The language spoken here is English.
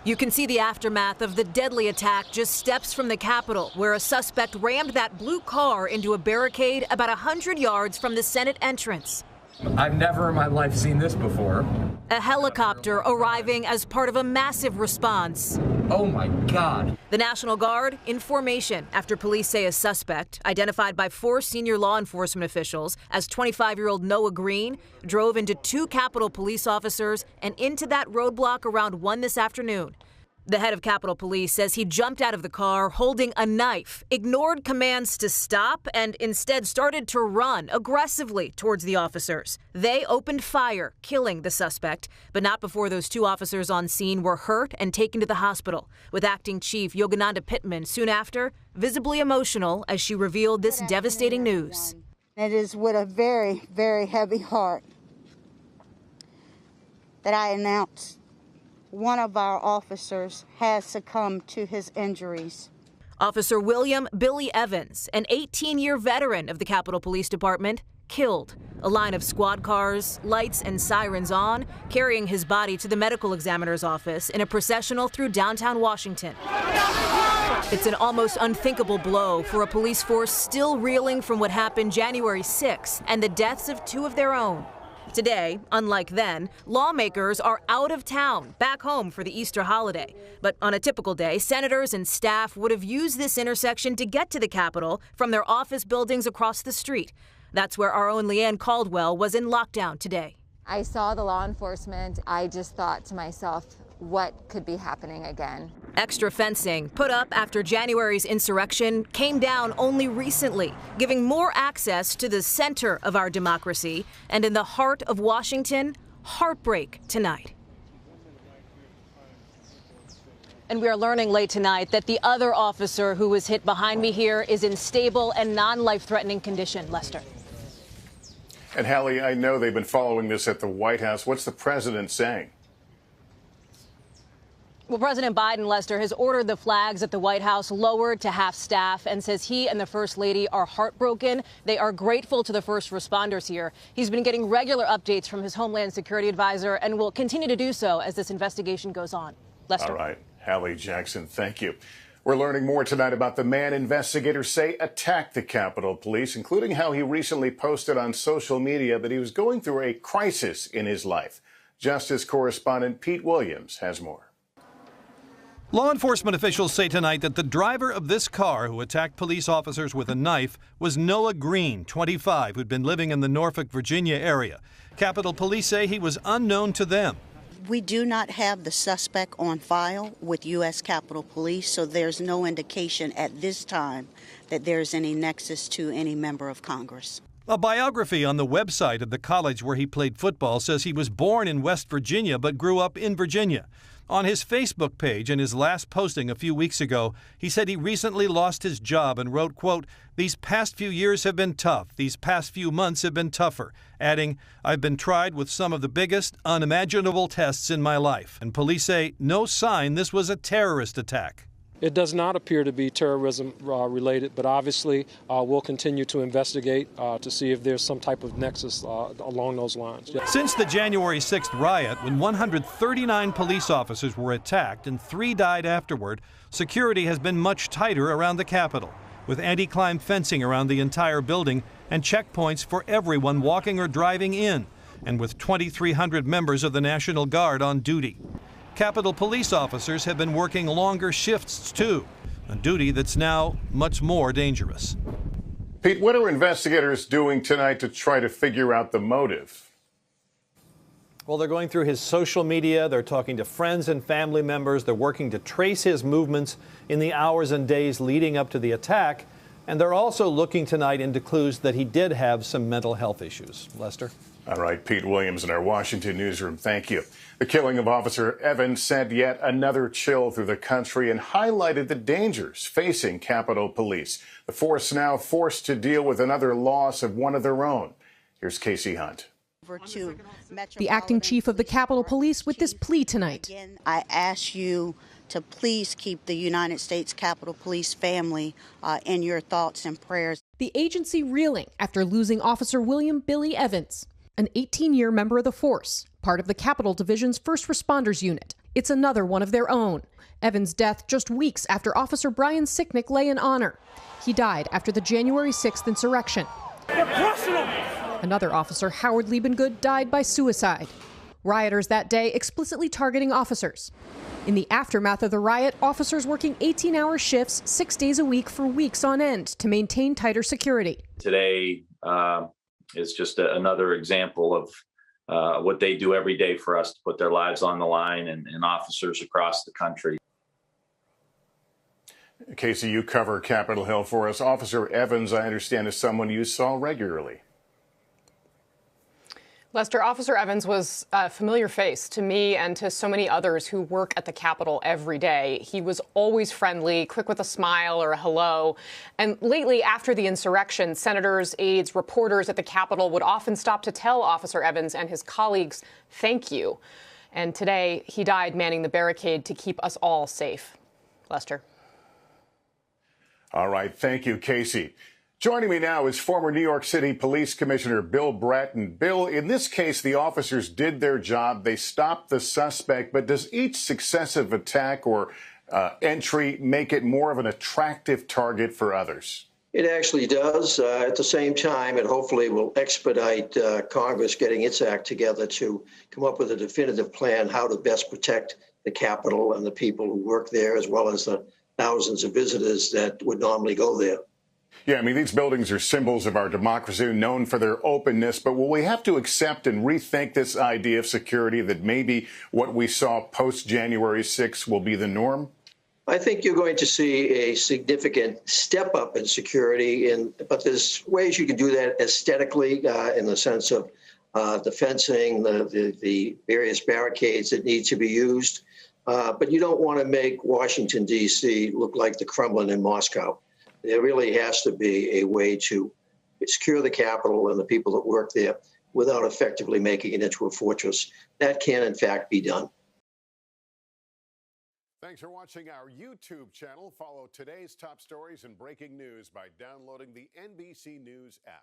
You can see the aftermath of the deadly attack just steps from the Capitol, where a suspect rammed that blue car into a barricade about 100 yards from the Senate entrance. I've never in my life seen this before. A helicopter arriving as part of a massive response. Oh my God. The National Guard in formation after police say a suspect, identified by 4 senior law enforcement officials as 25-year-old Noah Green, drove into 2 Capitol Police officers and into that roadblock around 1 this afternoon. The head of Capitol Police says he jumped out of the car holding a knife, ignored commands to stop, and instead started to run aggressively towards the officers. They opened fire, killing the suspect, but not before those 2 officers on scene were hurt and taken to the hospital, with Acting Chief Yogananda Pittman soon after, visibly emotional as she revealed this devastating news. It is with a very, very heavy heart that I announce one of our officers has succumbed to his injuries. Officer William Billy Evans, an 18-year veteran of the Capitol Police Department, killed. A line of squad cars, lights and sirens on, carrying his body to the medical examiner's office in a processional through downtown Washington. It's an almost unthinkable blow for a police force still reeling from what happened January 6th and the deaths of 2 of their own. Today, unlike then, lawmakers are out of town, back home for the Easter holiday. But on a typical day, senators and staff would have used this intersection to get to the Capitol from their office buildings across the street. That's where our own Leanne Caldwell was in lockdown today. I saw the law enforcement. I just thought to myself, what could be happening again? Extra fencing put up after January's insurrection came down only recently, giving more access to the center of our democracy. And in the heart of Washington, heartbreak tonight. And we are learning late tonight that the other officer who was hit behind me here is in stable and non-life-threatening condition. Lester. And Hallie, I know they've been following this at the White House. What's the president saying? Well, President Biden, Lester, has ordered the flags at the White House lowered to half staff and says he and the First Lady are heartbroken. They are grateful to the first responders here. He's been getting regular updates from his Homeland Security advisor and will continue to do so as this investigation goes on. Lester. All right. Hallie Jackson, thank you. We're learning more tonight about the man investigators say attacked the Capitol Police, including how he recently posted on social media that he was going through a crisis in his life. Justice correspondent Pete Williams has more. Law enforcement officials say tonight that the driver of this car who attacked police officers with a knife was Noah Green, 25, who'd been living in the Norfolk, Virginia area. Capitol Police say he was unknown to them. We do not have the suspect on file with U.S. Capitol Police, so there's no indication at this time that there's any nexus to any member of Congress. A biography on the website of the college where he played football says he was born in West Virginia but grew up in Virginia. On his Facebook page in his last posting a few weeks ago, he said he recently lost his job and wrote, quote, "These past few years have been tough. These past few months have been tougher," adding, "I've been tried with some of the biggest, unimaginable tests in my life." And police say no sign this was a terrorist attack. It does not appear to be terrorism related, but obviously we'll continue to investigate to see if there's some type of nexus along those lines. Yeah. Since the January 6th riot, when 139 police officers were attacked and 3 died afterward, security has been much tighter around the Capitol, with anti-climb fencing around the entire building and checkpoints for everyone walking or driving in, and with 2,300 members of the National Guard on duty. Capitol Police officers have been working longer shifts, too, a duty that's now much more dangerous. Pete, what are investigators doing tonight to try to figure out the motive? Well, they're going through his social media. They're talking to friends and family members. They're working to trace his movements in the hours and days leading up to the attack. And they're also looking tonight into clues that he did have some mental health issues. Lester? All right, Pete Williams in our Washington newsroom, thank you. The killing of Officer Evans sent yet another chill through the country and highlighted the dangers facing Capitol Police. The force now forced to deal with another loss of one of their own. Here's Casey Hunt. The acting chief of the Capitol Police with this plea tonight. I ask you to please keep the United States Capitol Police family in your thoughts and prayers. The agency reeling after losing Officer William Billy Evans, an 18-year member of the force, part of the Capitol Division's First Responders Unit. It's another one of their own. Evans' death just weeks after Officer Brian Sicknick lay in honor. He died after the January 6th insurrection. Another officer, Howard Liebengood, died by suicide. Rioters that day explicitly targeting officers. In the aftermath of the riot, officers working 18-hour shifts 6 days a week for weeks on end to maintain tighter security. Today is just another example of what they do every day for us to put their lives on the line, and officers across the country. Casey, you cover Capitol Hill for us. Officer Evans, I understand, is someone you saw regularly. Lester, Officer Evans was a familiar face to me and to so many others who work at the Capitol every day. He was always friendly, quick with a smile or a hello. And lately, after the insurrection, senators, aides, reporters at the Capitol would often stop to tell Officer Evans and his colleagues, thank you. And today, he died manning the barricade to keep us all safe. Lester. All right. Thank you, Casey. Joining me now is former New York City Police Commissioner Bill Bratton. Bill, in this case, the officers did their job. They stopped the suspect. But does each successive attack or entry make it more of an attractive target for others? It actually does. At the same time, it hopefully will expedite Congress getting its act together to come up with a definitive plan how to best protect the Capitol and the people who work there, as well as the thousands of visitors that would normally go there. Yeah, I mean, these buildings are symbols of our democracy, known for their openness. But will we have to accept and rethink this idea of security, that maybe what we saw post-January 6th will be the norm? I think you're going to see a significant step up in security, but there's ways you can do that aesthetically in the sense of the fencing, the various barricades that need to be used. But you don't want to make Washington, D.C. look like the Kremlin in Moscow. There really has to be a way to secure the Capitol and the people that work there without effectively making it into a fortress. That can, in fact, be done. Thanks for watching our YouTube channel. Follow today's top stories and breaking news by downloading the NBC News app.